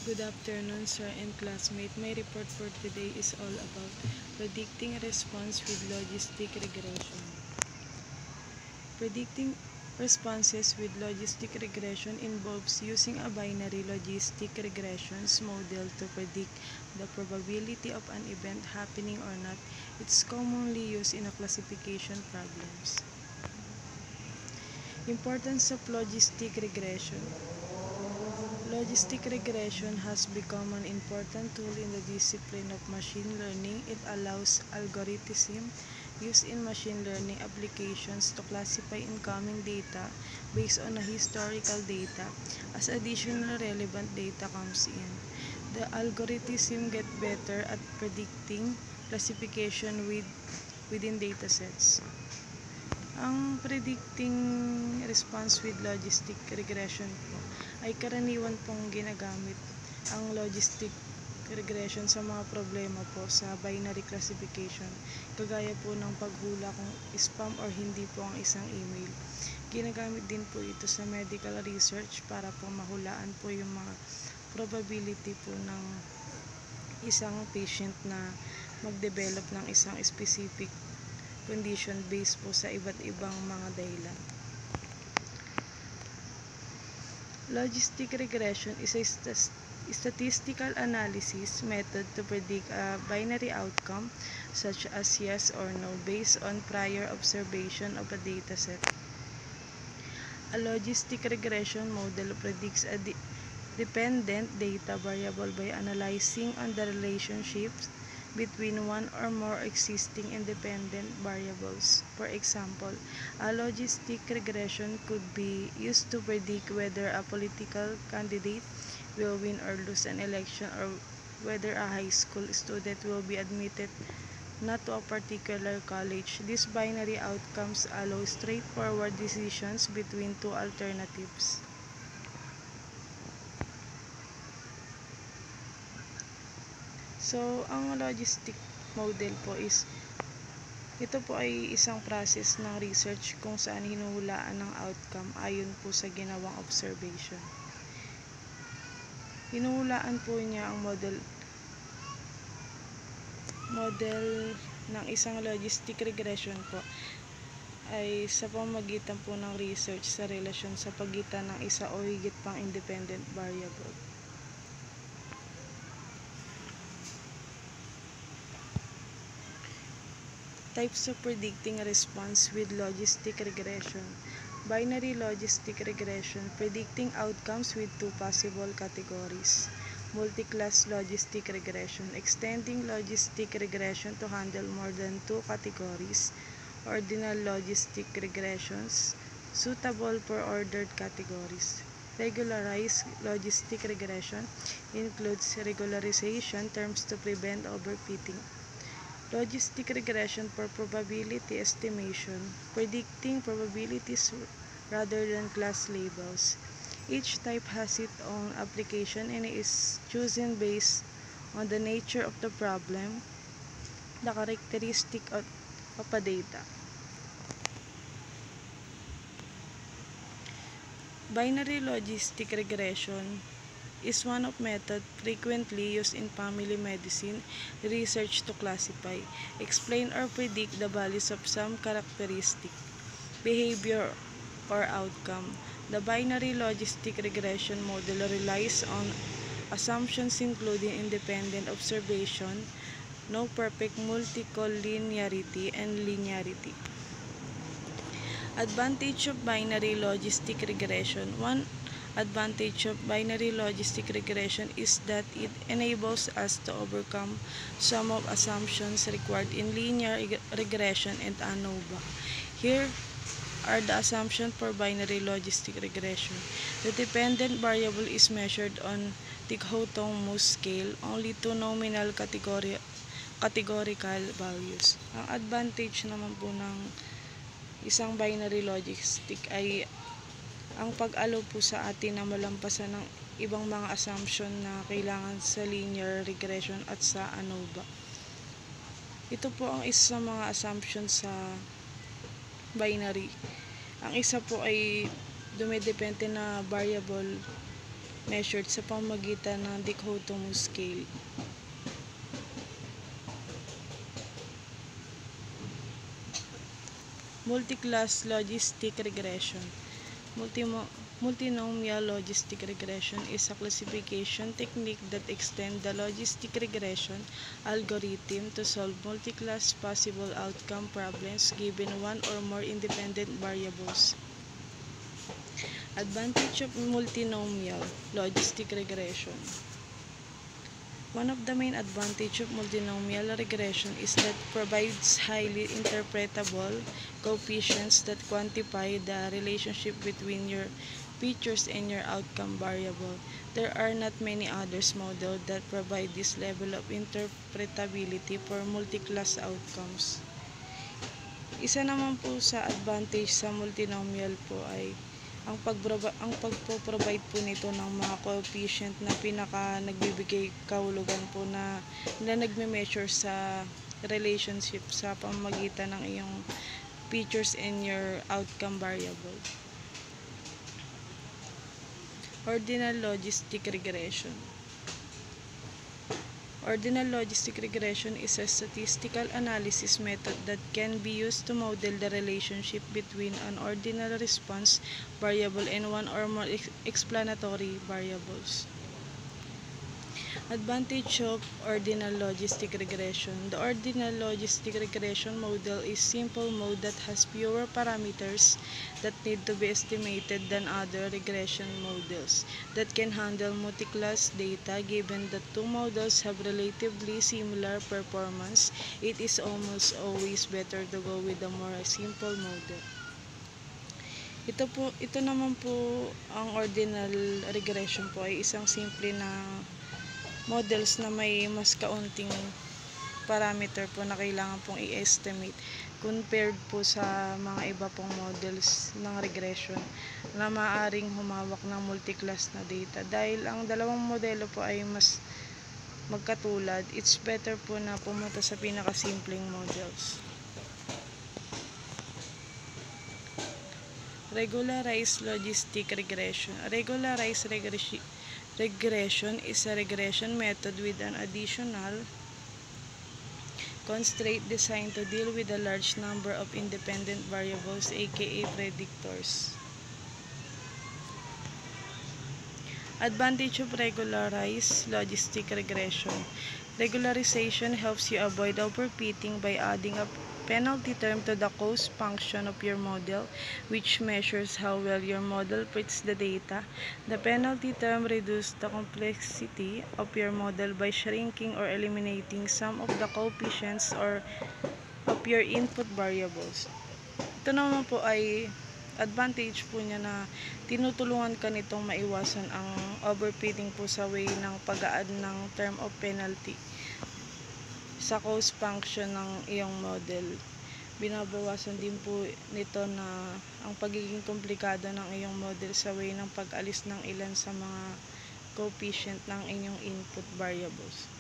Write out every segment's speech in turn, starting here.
Good afternoon, sir and classmate. My report for today is all about predicting response with logistic regression. Predicting responses with logistic regression involves using a binary logistic regressions model to predict the probability of an event happening or not. It's commonly used in a classification problems. Importance of logistic regression. Logistic regression has become an important tool in the discipline of machine learning. It allows algorithm used in machine learning applications to classify incoming data based on a historical data as additional relevant data comes in. The algorithm get better at predicting classification within datasets. Ang predicting response with logistic regression po ay karaniwan pong ginagamit ang logistic regression sa mga problema po sa binary classification, kagaya po ng paghula kung spam or hindi po ang isang email. Ginagamit din po ito sa medical research para po mahulaan po yung mga probability po ng isang patient na mag-develop ng isang specific condition based po sa iba't ibang mga dahilan. Logistic regression is a statistical analysis method to predict a binary outcome such as yes or no based on prior observation of a dataset. A logistic regression model predicts a dependent data variable by analyzing on the relationships between one or more existing independent variables. For example, a logistic regression could be used to predict whether a political candidate will win or lose an election, or whether a high school student will be admitted not to a particular college. These binary outcomes allow straightforward decisions between two alternatives. So, ang logistic model po is, ito po ay isang process ng research kung saan hinuhulaan ng outcome ayon po sa ginawang observation. Hinuhulaan po niya ang model ng isang logistic regression po ay sa pamamagitan po ng research sa relasyon sa pagitan ng isa o higit pang independent variable. Types of predicting response with logistic regression. Binary logistic regression, predicting outcomes with two possible categories. Multi-class logistic regression, extending logistic regression to handle more than two categories. Ordinal logistic regressions, suitable for ordered categories. Regularized logistic regression includes regularization terms to prevent overfitting. Logistic regression for probability estimation, predicting probabilities rather than class labels. Each type has its own application and is chosen based on the nature of the problem, the characteristic of a data. Binary logistic regression is one of method frequently used in family medicine research to classify, explain, or predict the values of some characteristic, behavior, or outcome. The binary logistic regression model relies on assumptions including independent observation, no perfect multicollinearity, and linearity. Advantage of binary logistic regression. One advantage of binary logistic regression is that it enables us to overcome some of assumptions required in linear regression and ANOVA. Here are the assumptions for binary logistic regression. The dependent variable is measured on dichotomous scale, only two nominal categorical values. Ang advantage naman po ng isang binary logistic ay ang pag-allow po sa atin na malampasan ng ibang mga assumption na kailangan sa linear regression at sa ANOVA. Ito po ang isa sa mga assumption sa binary. Ang isa po ay dumidepende na variable measured sa pamamagitan ng dichotomous scale. Multiclass logistic regression. Multinomial logistic regression is a classification technique that extends the logistic regression algorithm to solve multiclass possible outcome problems given one or more independent variables. Advantage of multinomial logistic regression. One of the main advantages of multinomial regression is that it provides highly interpretable coefficients that quantify the relationship between your features and your outcome variable. There are not many others models that provide this level of interpretability for multi-class outcomes. Isa naman po sa advantage sa multinomial po ay ang pagpo-provide po nito ng mga coefficient na nagbibigay kahulugan po na nagme-measure sa relationship sa pamamagitan ng iyong features and your outcome variable. Ordinal logistic regression. Ordinal logistic regression is a statistical analysis method that can be used to model the relationship between an ordinal response variable and one or more explanatory variables. Advantage of ordinal logistic regression. The ordinal logistic regression model is a simple mode that has fewer parameters that need to be estimated than other regression models that can handle multi-class data. Given that two models have relatively similar performance, it is almost always better to go with a more simple model. Ito naman po ang ordinal regression po ay isang simple na models na may mas kaunting parameter po na kailangan pong i-estimate compared po sa mga iba pong models ng regression na maaaring humawak ng multi-class na data. Dahil ang dalawang modelo po ay mas magkatulad, it's better po na pumunta sa pinakasimpleng models. Regularized logistic regression. Regularized regression is a regression method with an additional constraint designed to deal with a large number of independent variables, aka predictors. Advantage of regularized logistic regression. Regularization helps you avoid overfitting by adding a penalty term to the cost function of your model, which measures how well your model fits the data. The penalty term reduces the complexity of your model by shrinking or eliminating some of the coefficients or of your input variables. Ito naman po ay advantage po niya na tinutulungan ka nitong maiwasan ang overfitting po sa way ng pag-a-add ng term of penalty sa cost function ng iyong model. Binabawasan din po nito na ang pagiging komplikado ng iyong model sa way ng pag-alis ng ilan sa mga coefficient ng inyong input variables.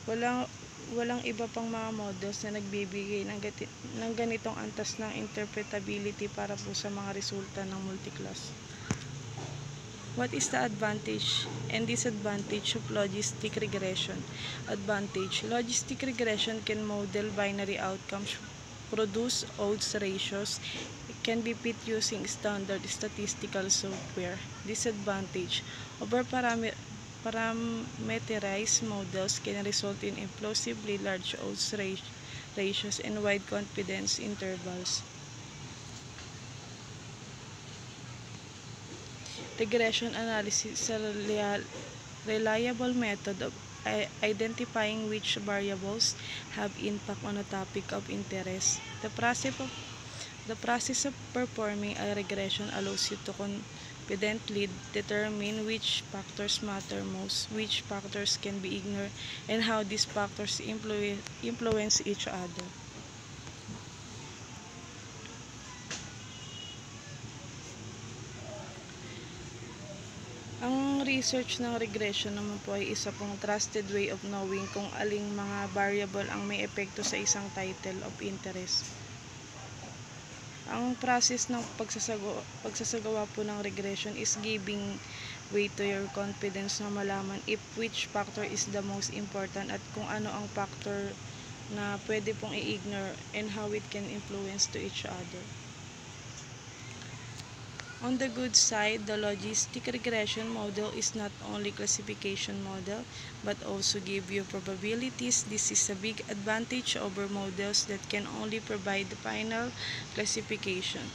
Walang iba pang mga models na nagbibigay ng ganitong antas ng interpretability para po sa mga resulta ng multiclass. What is the advantage and disadvantage of logistic regression? Advantage: logistic regression can model binary outcomes, produce odds ratios, it can be fit using standard statistical software. Disadvantage: over-parameterized models can result in implausibly large odds ratios and wide confidence intervals. Regression analysis is a reliable method of identifying which variables have impact on a topic of interest. The process of performing a regression allows you to confidently determine which factors matter most, which factors can be ignored, and how these factors influence each other. Ang research ng regression naman po ay isa pong trusted way of knowing kung aling mga variable ang may epekto sa isang title of interest. Ang process ng pagsasagawa po ng regression is giving way to your confidence na malaman if which factor is the most important at kung ano ang factor na pwede pong i-ignore and how it can influence to each other. On the good side, the logistic regression model is not only classification model but also give you probabilities. This is a big advantage over models that can only provide the final classification.